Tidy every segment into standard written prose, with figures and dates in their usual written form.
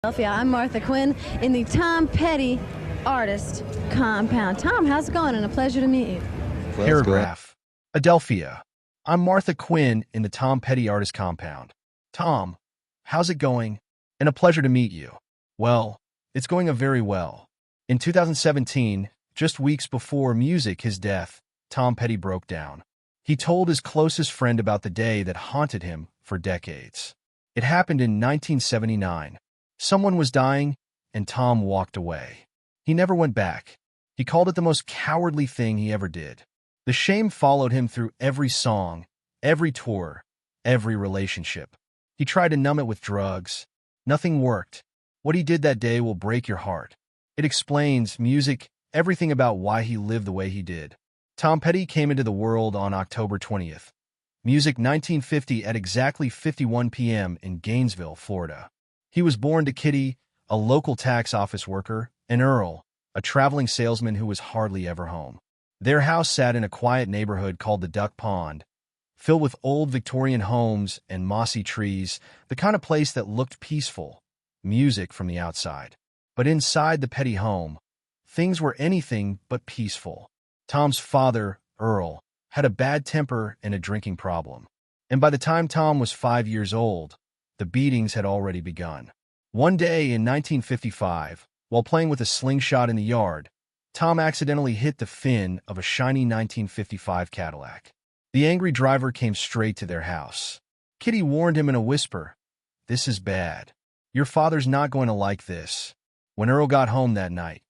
Philadelphia. I'm Martha Quinn in the Tom Petty Artist Compound. Tom, how's it going? And a pleasure to meet you. Paragraph. Adelphia. I'm Martha Quinn in the Tom Petty Artist Compound. Tom, how's it going? And a pleasure to meet you. Well, it's going very well. In 2017, just weeks before his death, Tom Petty broke down. He told his closest friend about the day that haunted him for decades. It happened in 1979. Someone was dying, and Tom walked away. He never went back. He called it the most cowardly thing he ever did. The shame followed him through every song, every tour, every relationship. He tried to numb it with drugs. Nothing worked. What he did that day will break your heart. It explains music, everything about why he lived the way he did. Tom Petty came into the world on October 20th. Music 1950 at exactly 51 p.m. in Gainesville, Florida. He was born to Kitty, a local tax office worker, and Earl, a traveling salesman who was hardly ever home. Their house sat in a quiet neighborhood called the Duck Pond, filled with old Victorian homes and mossy trees, the kind of place that looked peaceful, music from the outside. But inside the Petty home, things were anything but peaceful. Tom's father, Earl, had a bad temper and a drinking problem. And by the time Tom was 5 years old, the beatings had already begun. One day in 1955, while playing with a slingshot in the yard, Tom accidentally hit the fin of a shiny 1955 Cadillac. The angry driver came straight to their house. Kitty warned him in a whisper, "This is bad. Your father's not going to like this." When Earl got home that night,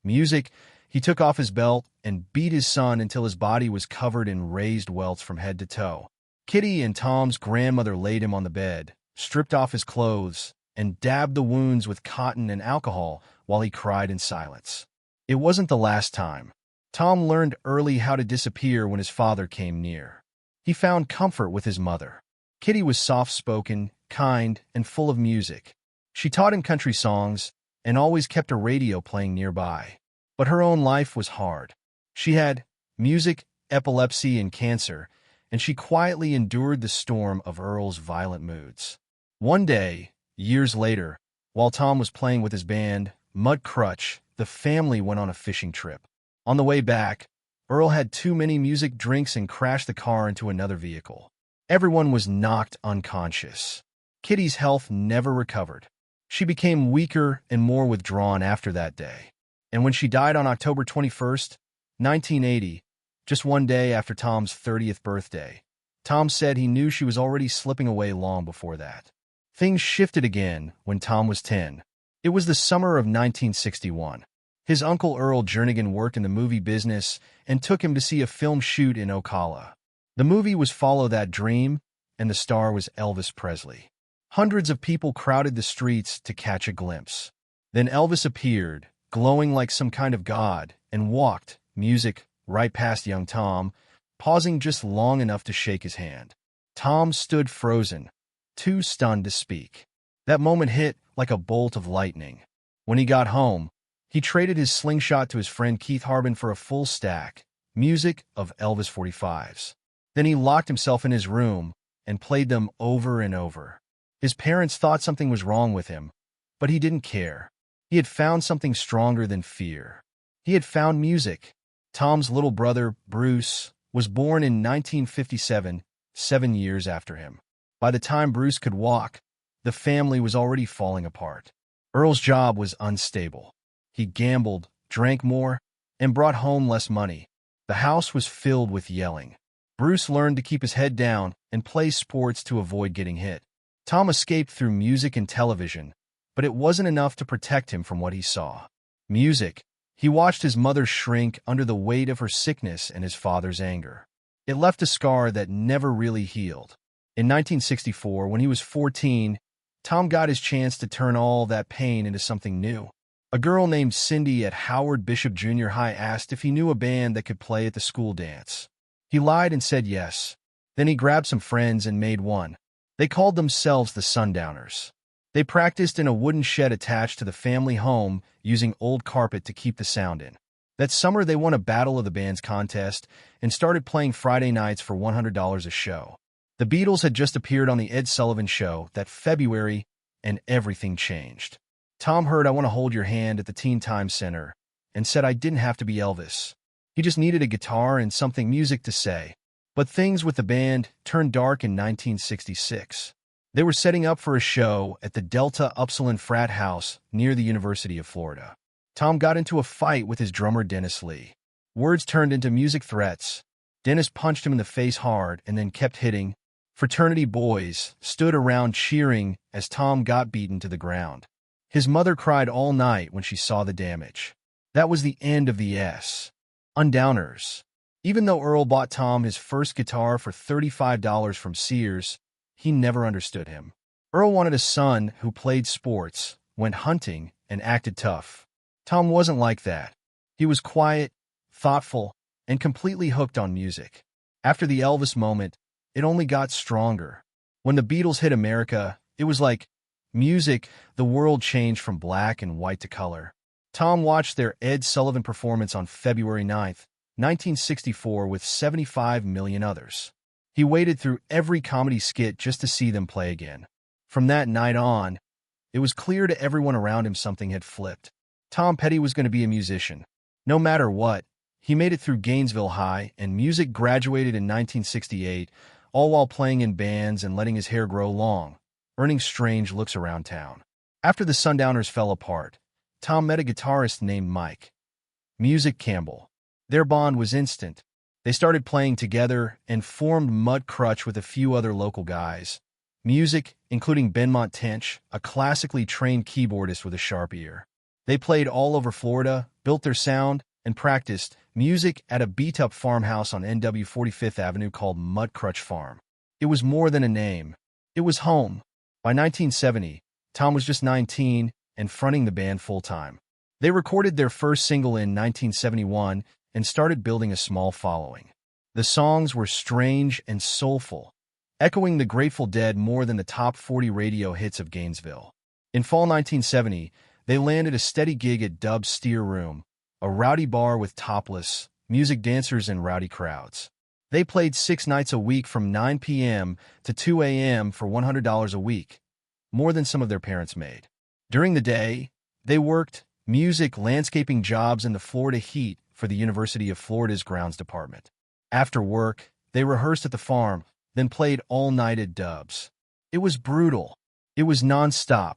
he took off his belt and beat his son until his body was covered in raised welts from head to toe. Kitty and Tom's grandmother laid him on the bed, stripped off his clothes, and dabbed the wounds with cotton and alcohol while he cried in silence. It wasn't the last time. Tom learned early how to disappear when his father came near. He found comfort with his mother. Kitty was soft-spoken, kind, and full of music. She taught him country songs and always kept a radio playing nearby. But her own life was hard. She had music, epilepsy, and cancer, and she quietly endured the storm of Earl's violent moods. One day, years later, while Tom was playing with his band, Mud Crutch, the family went on a fishing trip. On the way back, Earl had too many music drinks and crashed the car into another vehicle. Everyone was knocked unconscious. Kitty's health never recovered. She became weaker and more withdrawn after that day. And when she died on October 21st, 1980, just one day after Tom's 30th birthday, Tom said he knew she was already slipping away long before that. Things shifted again when Tom was 10. It was the summer of 1961. His uncle Earl Jernigan worked in the movie business and took him to see a film shoot in Ocala. The movie was Follow That Dream, and the star was Elvis Presley. Hundreds of people crowded the streets to catch a glimpse. Then Elvis appeared, glowing like some kind of god, and walked, music, right past young Tom, pausing just long enough to shake his hand. Tom stood frozen, too stunned to speak. That moment hit like a bolt of lightning. When he got home, he traded his slingshot to his friend Keith Harbin for a full stack, music of Elvis 45s. Then he locked himself in his room and played them over and over. His parents thought something was wrong with him, but he didn't care. He had found something stronger than fear. He had found music. Tom's little brother, Bruce, was born in 1957, 7 years after him. By the time Bruce could walk, the family was already falling apart. Earl's job was unstable. He gambled, drank more, and brought home less money. The house was filled with yelling. Bruce learned to keep his head down and play sports to avoid getting hit. Tom escaped through music and television, but it wasn't enough to protect him from what he saw. Music. He watched his mother shrink under the weight of her sickness and his father's anger. It left a scar that never really healed. In 1964, when he was 14, Tom got his chance to turn all that pain into something new. A girl named Cindy at Howard Bishop Junior High asked if he knew a band that could play at the school dance. He lied and said yes. Then he grabbed some friends and made one. They called themselves the Sundowners. They practiced in a wooden shed attached to the family home using old carpet to keep the sound in. That summer, they won a Battle of the Bands contest and started playing Friday nights for $100 a show. The Beatles had just appeared on The Ed Sullivan Show that February, and everything changed. Tom heard "I Want to Hold Your Hand" at the Teen Time Center and said I didn't have to be Elvis. He just needed a guitar and something music to say. But things with the band turned dark in 1966. They were setting up for a show at the Delta Upsilon frat house near the University of Florida. Tom got into a fight with his drummer Dennis Lee. Words turned into music threats. Dennis punched him in the face hard and then kept hitting. Fraternity boys stood around cheering as Tom got beaten to the ground. His mother cried all night when she saw the damage. That was the end of the Undowners. Even though Earl bought Tom his first guitar for $35 from Sears, he never understood him. Earl wanted a son who played sports, went hunting, and acted tough. Tom wasn't like that. He was quiet, thoughtful, and completely hooked on music. After the Elvis moment, it only got stronger. When the Beatles hit America, it was like music, the world changed from black and white to color. Tom watched their Ed Sullivan performance on February 9, 1964 with 75 million others. He waited through every comedy skit just to see them play again. From that night on, it was clear to everyone around him something had flipped. Tom Petty was going to be a musician. No matter what, he made it through Gainesville High, and music graduated in 1968, all while playing in bands and letting his hair grow long, earning strange looks around town. After the Sundowners fell apart, Tom met a guitarist named Mike Music Campbell. Their bond was instant. They started playing together and formed Mud Crutch with a few other local guys. Music, including Benmont Tench, a classically trained keyboardist with a sharp ear. They played all over Florida, built their sound, and practiced music at a beat-up farmhouse on NW 45th Avenue called Mud Crutch Farm. It was more than a name. It was home. By 1970, Tom was just 19 and fronting the band full-time. They recorded their first single in 1971 and started building a small following. The songs were strange and soulful, echoing the Grateful Dead more than the top 40 radio hits of Gainesville. In fall 1970, they landed a steady gig at Dub's Steer Room, a rowdy bar with topless music dancers and rowdy crowds. They played 6 nights a week from 9 p.m. to 2 a.m. for $100 a week, more than some of their parents made. During the day, they worked music landscaping jobs in the Florida heat for the University of Florida's grounds department. After work, they rehearsed at the farm, then played all night at Dub's. It was brutal. It was nonstop.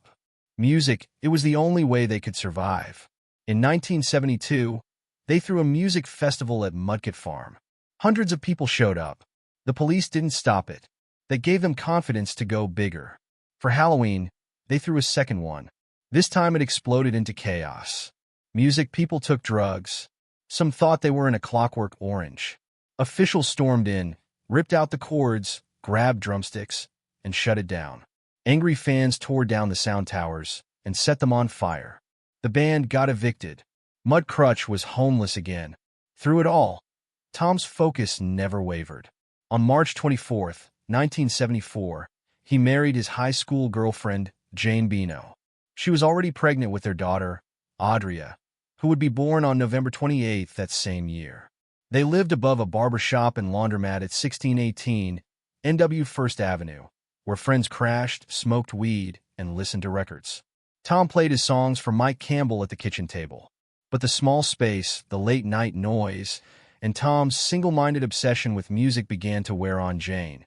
Music, it was the only way they could survive. In 1972, they threw a music festival at Mudcat Farm. Hundreds of people showed up. The police didn't stop it. That gave them confidence to go bigger. For Halloween, they threw a second one. This time it exploded into chaos. Music people took drugs. Some thought they were in A Clockwork Orange. Officials stormed in, ripped out the cords, grabbed drumsticks, and shut it down. Angry fans tore down the sound towers and set them on fire. The band got evicted. Mud Crutch was homeless again. Through it all, Tom's focus never wavered. On March 24, 1974, he married his high school girlfriend, Jane Bino. She was already pregnant with their daughter, Audria, who would be born on November 28 that same year. They lived above a barber shop and laundromat at 1618 NW 1st Avenue, where friends crashed, smoked weed, and listened to records. Tom played his songs for Mike Campbell at the kitchen table. But the small space, the late-night noise, and Tom's single-minded obsession with music began to wear on Jane,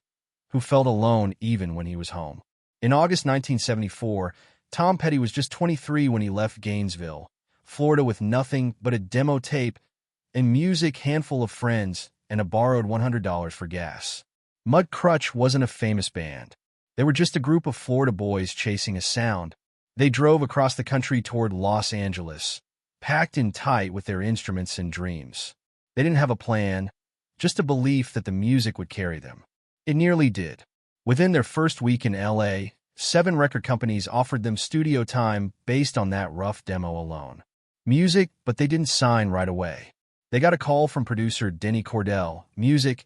who felt alone even when he was home. In August 1974, Tom Petty was just 23 when he left Gainesville, Florida, with nothing but a demo tape, a music handful of friends, and a borrowed $100 for gas. Mud Crutch wasn't a famous band. They were just a group of Florida boys chasing a sound. They drove across the country toward Los Angeles, packed in tight with their instruments and dreams. They didn't have a plan, just a belief that the music would carry them. It nearly did. Within their first week in L.A., 7 record companies offered them studio time based on that rough demo alone. Music, but they didn't sign right away. They got a call from producer Denny Cordell, music,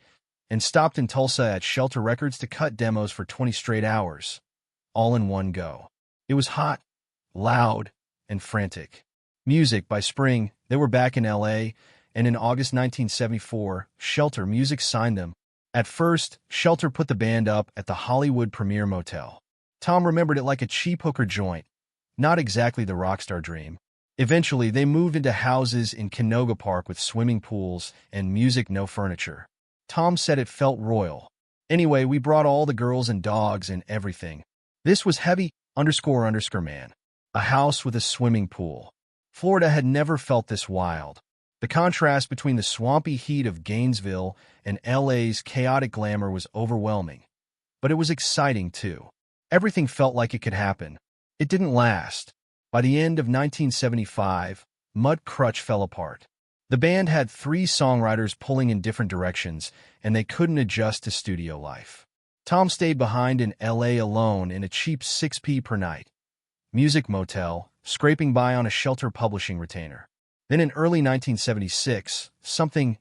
and stopped in Tulsa at Shelter Records to cut demos for 20 straight hours, all in one go. It was hot, loud, and frantic. Music, by spring, they were back in L.A., and in August 1974, Shelter Music signed them. At first, Shelter put the band up at the Hollywood Premiere Motel. Tom remembered it like a cheap hooker joint. Not exactly the rock star dream. Eventually, they moved into houses in Canoga Park with swimming pools and music, no furniture. Tom said it felt royal. Anyway, we brought all the girls and dogs and everything. This was heavy __ man. A house with a swimming pool. Florida had never felt this wild. The contrast between the swampy heat of Gainesville and LA's chaotic glamour was overwhelming. But it was exciting, too. Everything felt like it could happen. It didn't last. By the end of 1975, Mud Crutch fell apart. The band had 3 songwriters pulling in different directions, and they couldn't adjust to studio life. Tom stayed behind in LA alone in a cheap $6 per night music motel, scraping by on a shelter publishing retainer. Then in early 1976, something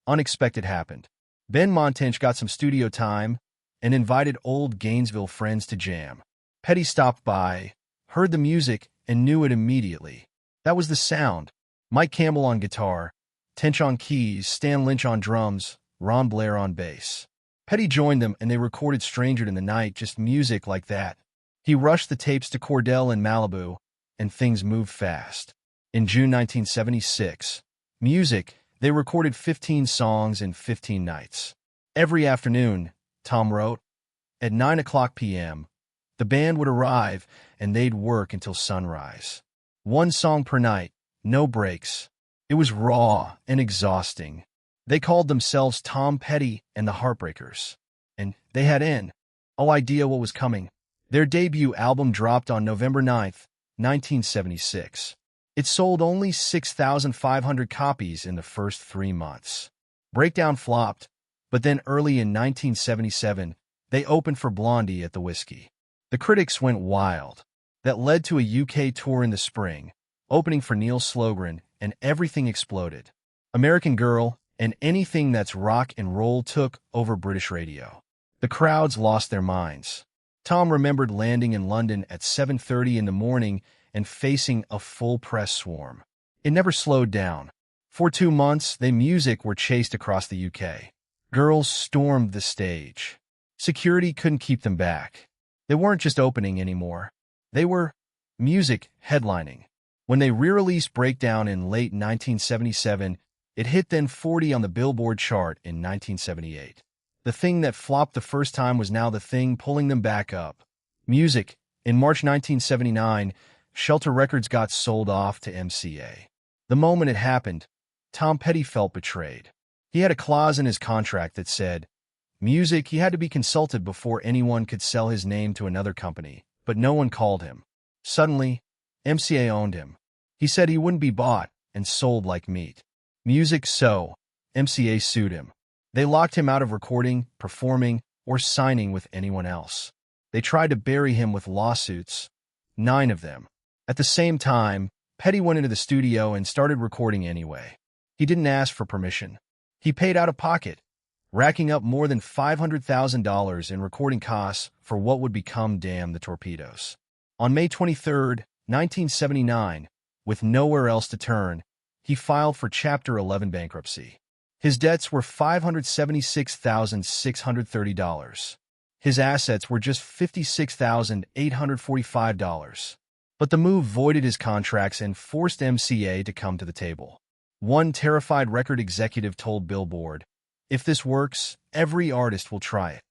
unexpected happened. Ben Montench got some studio time and invited old Gainesville friends to jam. Petty stopped by, heard the music, and knew it immediately. That was the sound. Mike Campbell on guitar, Tench on keys, Stan Lynch on drums, Ron Blair on bass. Petty joined them and they recorded Stranger in the Night, just music like that. He rushed the tapes to Cordell in Malibu, and things moved fast. In June 1976, they recorded 15 songs in 15 nights. Every afternoon, Tom wrote, at 9 p.m., the band would arrive and they'd work until sunrise. 1 song per night, no breaks. It was raw and exhausting. They called themselves Tom Petty and the Heartbreakers. And they had no idea what was coming. Their debut album dropped on November 9, 1976. It sold only 6,500 copies in the first 3 months. Breakdown flopped, but then early in 1977, they opened for Blondie at the Whiskey. The critics went wild. That led to a UK tour in the spring, opening for Neil Slogren, and everything exploded. American Girl and Anything That's Rock and Roll took over British radio. The crowds lost their minds. Tom remembered landing in London at 7:30 in the morning and facing a full press swarm. It never slowed down. For 2 months, they were chased across the UK. Girls stormed the stage. Security couldn't keep them back. They weren't just opening anymore. They were headlining. When they re-released Breakdown in late 1977, it hit then 40 on the Billboard chart in 1978. The thing that flopped the first time was now the thing pulling them back up. In March 1979, Shelter Records got sold off to MCA. The moment it happened, Tom Petty felt betrayed. He had a clause in his contract that said, he had to be consulted before anyone could sell his name to another company, but no one called him. Suddenly, MCA owned him. He said he wouldn't be bought and sold like meat. So MCA sued him. They locked him out of recording, performing, or signing with anyone else. They tried to bury him with lawsuits, 9 of them. At the same time, Petty went into the studio and started recording anyway. He didn't ask for permission. He paid out of pocket, racking up more than $500,000 in recording costs for what would become Damn the Torpedoes. On May 23, 1979, with nowhere else to turn, he filed for Chapter 11 bankruptcy. His debts were $576,630. His assets were just $56,845. But the move voided his contracts and forced MCA to come to the table. One terrified record executive told Billboard, "If this works, every artist will try it."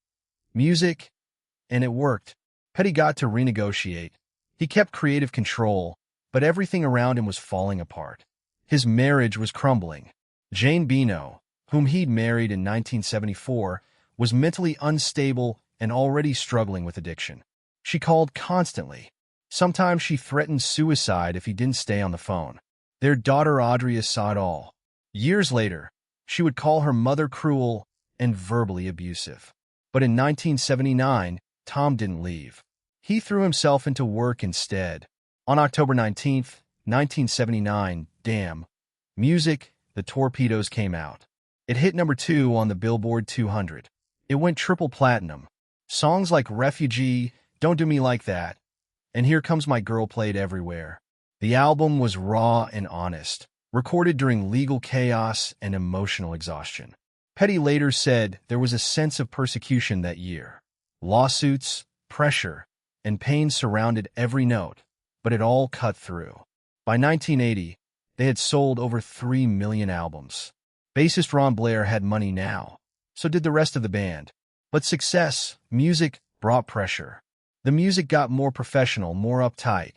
And it worked. Petty got to renegotiate. He kept creative control, but everything around him was falling apart. His marriage was crumbling. Jane Bino, whom he'd married in 1974, was mentally unstable and already struggling with addiction. She called constantly. Sometimes she threatened suicide if he didn't stay on the phone. Their daughter Audrey saw it all. Years later, she would call her mother cruel and verbally abusive. But in 1979, Tom didn't leave. He threw himself into work instead. On October 19, 1979, Damn, The Torpedoes came out. It hit number 2 on the Billboard 200. It went triple platinum. Songs like Refugee, Don't Do Me Like That, and Here Comes My Girl played everywhere. The album was raw and honest, recorded during legal chaos and emotional exhaustion. Petty later said there was a sense of persecution that year. Lawsuits, pressure, and pain surrounded every note, but it all cut through. By 1980, they had sold over 3 million albums. Bassist Ron Blair had money now, so did the rest of the band. But success, music, brought pressure. The music got more professional, more uptight.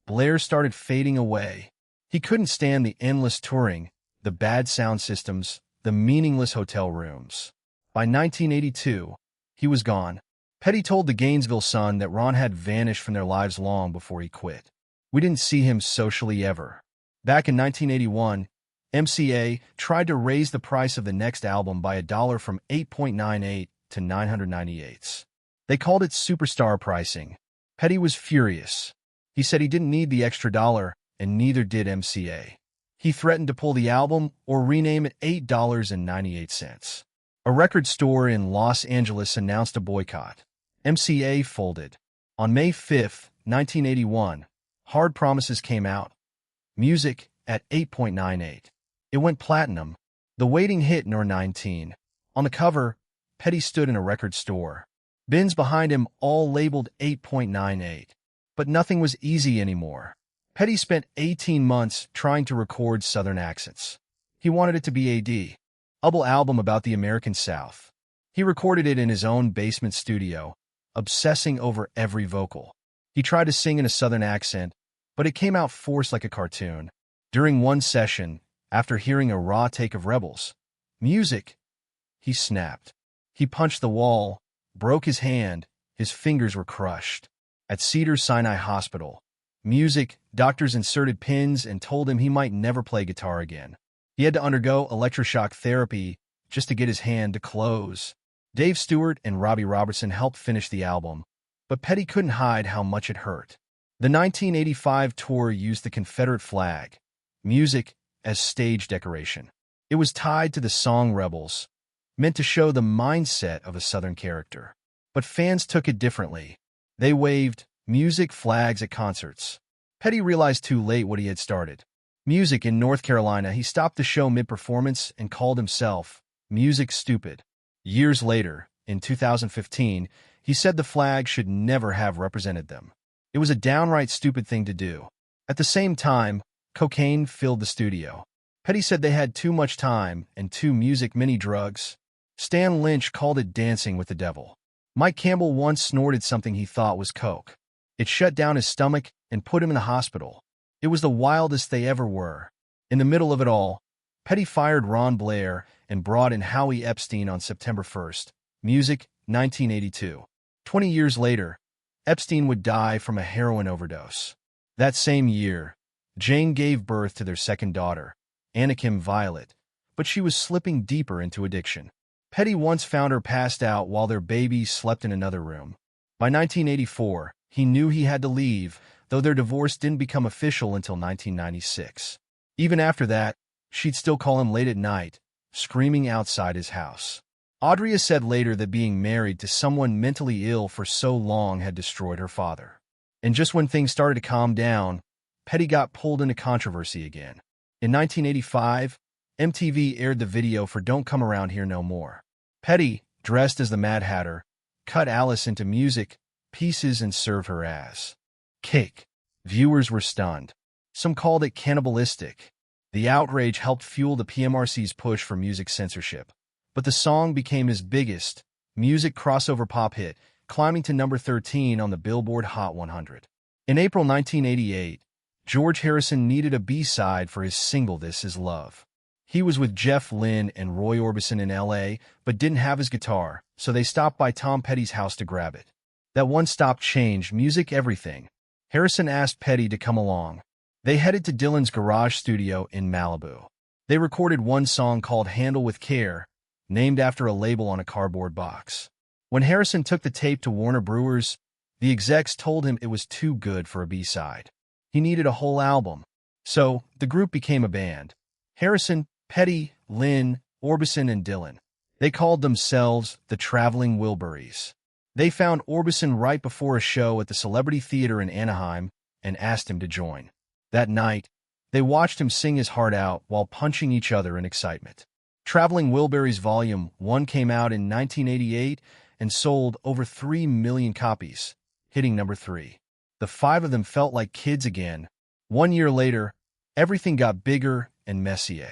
Blair started fading away. He couldn't stand the endless touring, the bad sound systems, the meaningless hotel rooms. By 1982, he was gone. Petty told the Gainesville Sun that Ron had vanished from their lives long before he quit. We didn't see him socially ever. Back in 1981, MCA tried to raise the price of the next album by $1 from $8.98 to $9.98. They called it superstar pricing. Petty was furious. He said he didn't need the extra dollar, and neither did MCA. He threatened to pull the album or rename it $8.98. A record store in Los Angeles announced a boycott. MCA folded. On May 5, 1981, Hard Promises came out. Music at $8.98. It went platinum. The waiting hit No. 19. On the cover, Petty stood in a record store. Bins behind him all labeled $8.98. But nothing was easy anymore. Petty spent 18 months trying to record Southern accents. He wanted it to be a double album about the American South. He recorded it in his own basement studio, obsessing over every vocal. He tried to sing in a Southern accent, but it came out forced like a cartoon. During one session, after hearing a raw take of Rebels music, he snapped. He punched the wall, broke his hand, his fingers were crushed. At Cedars-Sinai Hospital, music, doctors inserted pins and told him he might never play guitar again. He had to undergo electroshock therapy just to get his hand to close. Dave Stewart and Robbie Robertson helped finish the album, but Petty couldn't hide how much it hurt. The 1985 tour used the Confederate flag, music, as stage decoration. It was tied to the song Rebels, meant to show the mindset of a Southern character. But fans took it differently. They waved music flags at concerts. Petty realized too late what he had started. Music in North Carolina, he stopped the show mid-performance and called himself Music Stupid. Years later, in 2015, he said the flag should never have represented them. It was a downright stupid thing to do. At the same time, cocaine filled the studio. Petty said they had too much time and too many drugs. Stan Lynch called it dancing with the devil. Mike Campbell once snorted something he thought was coke. It shut down his stomach and put him in the hospital. It was the wildest they ever were. In the middle of it all, Petty fired Ron Blair and brought in Howie Epstein on September 1st. Music, 1982. 20 years later, Epstein would die from a heroin overdose. That same year, Jane gave birth to their second daughter, Anakim Violet, but she was slipping deeper into addiction. Petty once found her passed out while their baby slept in another room. By 1984, he knew he had to leave, though their divorce didn't become official until 1996. Even after that, she'd still call him late at night, screaming outside his house. Audrea said later that being married to someone mentally ill for so long had destroyed her father. And just when things started to calm down, Petty got pulled into controversy again. In 1985, MTV aired the video for Don't Come Around Here No More. Petty, dressed as the Mad Hatter, cut Alice into music pieces and served her as cake. Viewers were stunned. Some called it cannibalistic. The outrage helped fuel the PMRC's push for music censorship. But the song became his biggest music crossover pop hit, climbing to number 13 on the Billboard Hot 100. In April 1988, George Harrison needed a B-side for his single This Is Love. He was with Jeff Lynne and Roy Orbison in L.A., but didn't have his guitar, so they stopped by Tom Petty's house to grab it. That one stop changed music everything. Harrison asked Petty to come along. They headed to Dylan's garage studio in Malibu. They recorded one song called Handle with Care, named after a label on a cardboard box. When Harrison took the tape to Warner Brewers, the execs told him it was too good for a B-side. He needed a whole album. So, the group became a band. Harrison, Petty, Lynne, Orbison, and Dylan. They called themselves the Traveling Wilburys. They found Orbison right before a show at the Celebrity Theater in Anaheim and asked him to join. That night, they watched him sing his heart out while punching each other in excitement. Traveling Wilburys Volume 1 came out in 1988 and sold over 3 million copies. hitting number 3. The 5 of them felt like kids again. 1 year later, everything got bigger and messier.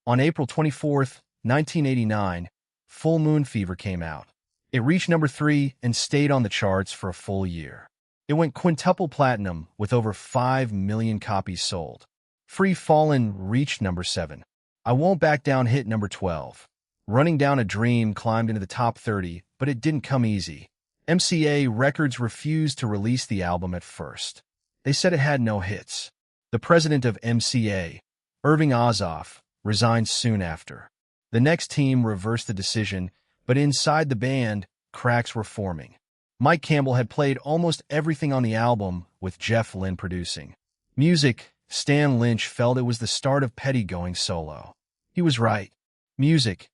On April 24th, 1989, Full Moon Fever came out. It reached number 3 and stayed on the charts for a full year. It went quintuple platinum with over 5 million copies sold. Free Fallin' reached number 7. I Won't Back Down hit number 12. Running Down a Dream climbed into the top 30, but it didn't come easy. MCA Records refused to release the album at first. They said it had no hits. The president of MCA, Irving Azoff, resigned soon after. The next team reversed the decision, but inside the band, cracks were forming. Mike Campbell had played almost everything on the album, with Jeff Lynne producing. Music, Stan Lynch felt it was the start of Petty going solo. He was right. Music,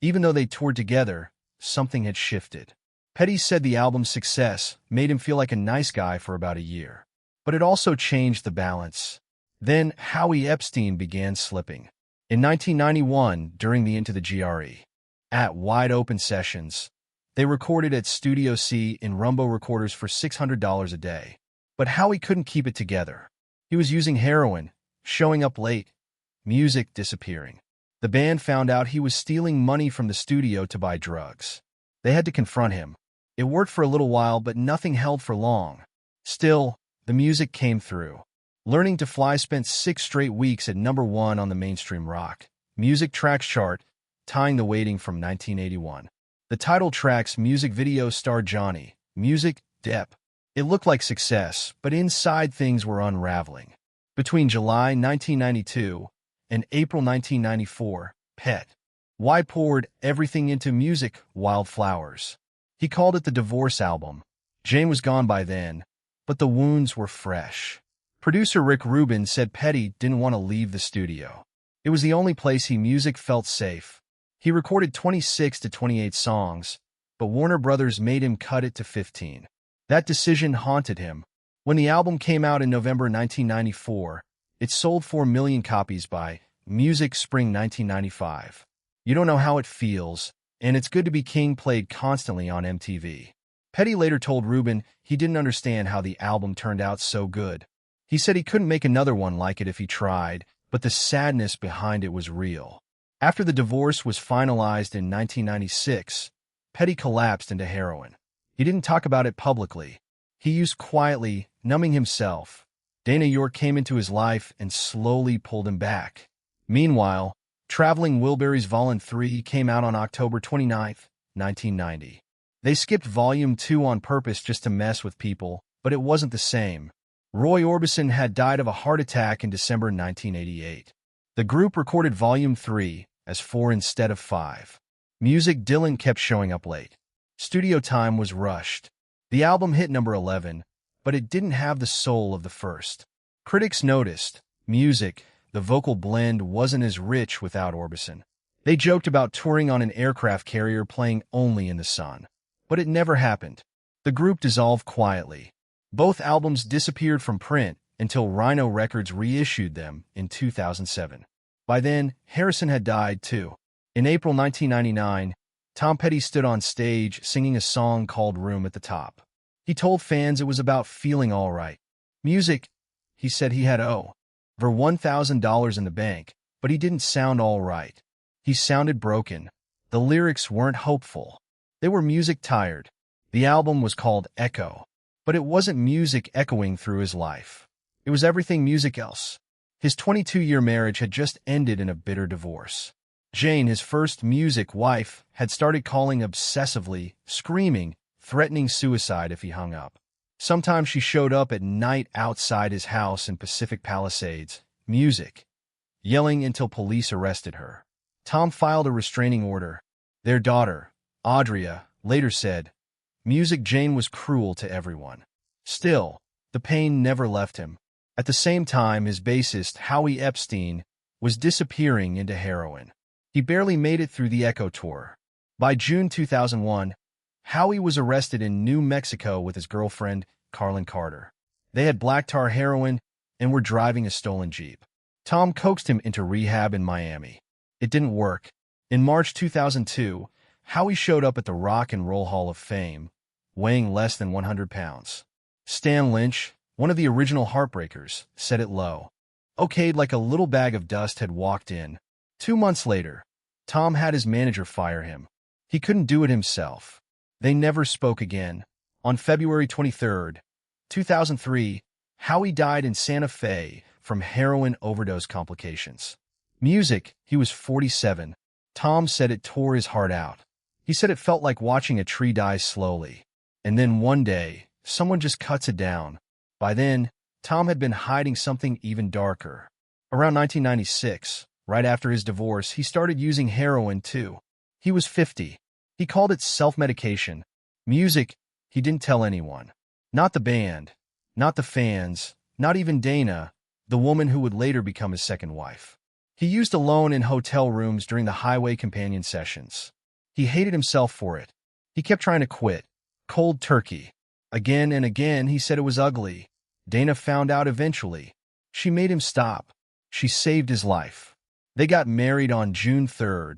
even though they toured together, something had shifted. Petty said the album's success made him feel like a nice guy for about a year. But it also changed the balance. Then Howie Epstein began slipping. In 1991, during the Into the GRE at Wide Open sessions, they recorded at Studio C in Rumbo Recorders for $600 a day. But Howie couldn't keep it together. He was using heroin, showing up late, music disappearing. The band found out he was stealing money from the studio to buy drugs. They had to confront him. It worked for a little while, but nothing held for long. Still, the music came through. Learning to Fly spent 6 straight weeks at number 1 on the mainstream rock music tracks chart, tying the waiting from 1981. The title track's music video starred Johnny, music, Depp. It looked like success, but inside things were unraveling. Between July 1992 and April 1994, Petty poured everything into music, Wildflowers. He called it the divorce album. Jane was gone by then, but the wounds were fresh. Producer Rick Rubin said Petty didn't want to leave the studio. It was the only place music felt safe. He recorded 26 to 28 songs, but Warner Brothers made him cut it to 15. That decision haunted him. When the album came out in November 1994, it sold 4 million copies by Music Spring 1995. You Don't Know How It Feels, and It's Good to Be King played constantly on MTV. Petty later told Rubin he didn't understand how the album turned out so good. He said he couldn't make another one like it if he tried, but the sadness behind it was real. After the divorce was finalized in 1996, Petty collapsed into heroin. He didn't talk about it publicly. He used quietly, numbing himself. Dana York came into his life and slowly pulled him back. Meanwhile, Traveling Wilburys Vol. 3 came out on October 29, 1990. They skipped Volume 2 on purpose just to mess with people, but it wasn't the same. Roy Orbison had died of a heart attack in December 1988. The group recorded Volume 3 as 4 instead of 5. Music Dylan kept showing up late. Studio time was rushed. The album hit number 11, but it didn't have the soul of the first. Critics noticed, music, the vocal blend wasn't as rich without Orbison. They joked about touring on an aircraft carrier playing only in the sun. But it never happened. The group dissolved quietly. Both albums disappeared from print until Rhino Records reissued them in 2007. By then, Harrison had died too. In April 1999, Tom Petty stood on stage singing a song called Room at the Top. He told fans it was about feeling all right. Music, he said he had over $1,000 in the bank, but he didn't sound all right. He sounded broken. The lyrics weren't hopeful. They were music tired. The album was called Echo, but it wasn't music echoing through his life. It was everything music else. His 22-year marriage had just ended in a bitter divorce. Jane, his first music wife, had started calling obsessively, screaming, threatening suicide if he hung up. Sometimes she showed up at night outside his house in Pacific Palisades, music, yelling until police arrested her. Tom filed a restraining order. Their daughter, Audria, later said, "Music Jane was cruel to everyone." Still, the pain never left him. At the same time, his bassist, Howie Epstein, was disappearing into heroin. He barely made it through the Echo tour. By June 2001, Howie was arrested in New Mexico with his girlfriend, Carlin Carter. They had black tar heroin and were driving a stolen Jeep. Tom coaxed him into rehab in Miami. It didn't work. In March 2002, Howie showed up at the Rock and Roll Hall of Fame, weighing less than 100 pounds. Stan Lynch, one of the original Heartbreakers, said it low. Okayed like a little bag of dust had walked in. 2 months later, Tom had his manager fire him. He couldn't do it himself. They never spoke again. On February 23, 2003, Howie died in Santa Fe from heroin overdose complications. Music, he was 47. Tom said it tore his heart out. He said it felt like watching a tree die slowly. And then one day, someone just cuts it down. By then, Tom had been hiding something even darker. Around 1996, right after his divorce, he started using heroin too. He was 50. He called it self-medication. Music, he didn't tell anyone. Not the band, not the fans, not even Dana, the woman who would later become his second wife. He used alone in hotel rooms during the highway companion sessions. He hated himself for it. He kept trying to quit. Cold turkey. Again and again he said it was ugly. Dana found out eventually. She made him stop. She saved his life. They got married on June 3,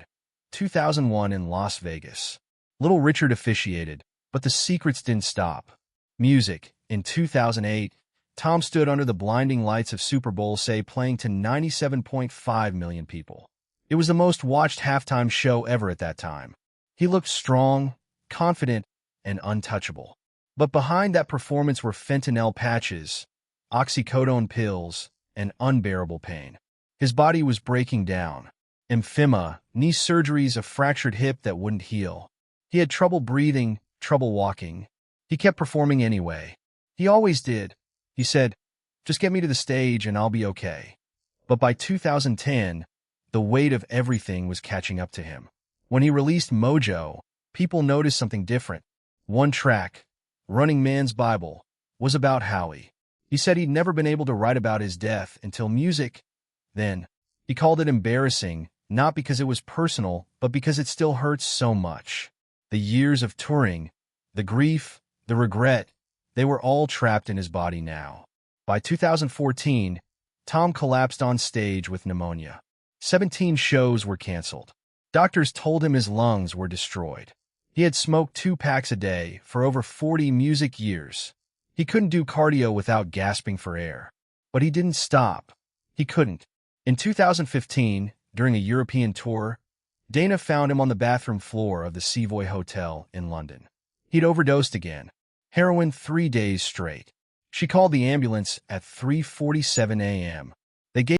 2001 in Las Vegas. Little Richard officiated, but the secrets didn't stop. Music. In 2008, Tom stood under the blinding lights of Super Bowl, playing to 97.5 million people. It was the most watched halftime show ever at that time. He looked strong, confident, and untouchable. But behind that performance were fentanyl patches, oxycodone pills, and unbearable pain. His body was breaking down. Emphysema, knee surgeries, a fractured hip that wouldn't heal. He had trouble breathing, trouble walking. He kept performing anyway. He always did. He said, "Just get me to the stage and I'll be okay." But by 2010, the weight of everything was catching up to him. When he released Mojo, people noticed something different. One track, Running Man's Bible, was about Howie. He said he'd never been able to write about his death until music. Then, he called it embarrassing, not because it was personal, but because it still hurts so much. The years of touring, the grief, the regret, they were all trapped in his body now. By 2014, Tom collapsed on stage with pneumonia. 17 shows were canceled. Doctors told him his lungs were destroyed. He had smoked 2 packs a day for over 40 music years. He couldn't do cardio without gasping for air. But he didn't stop. He couldn't. In 2015, during a European tour, Dana found him on the bathroom floor of the Savoy Hotel in London. He'd overdosed again. Heroin 3 days straight. She called the ambulance at 3:47 a.m.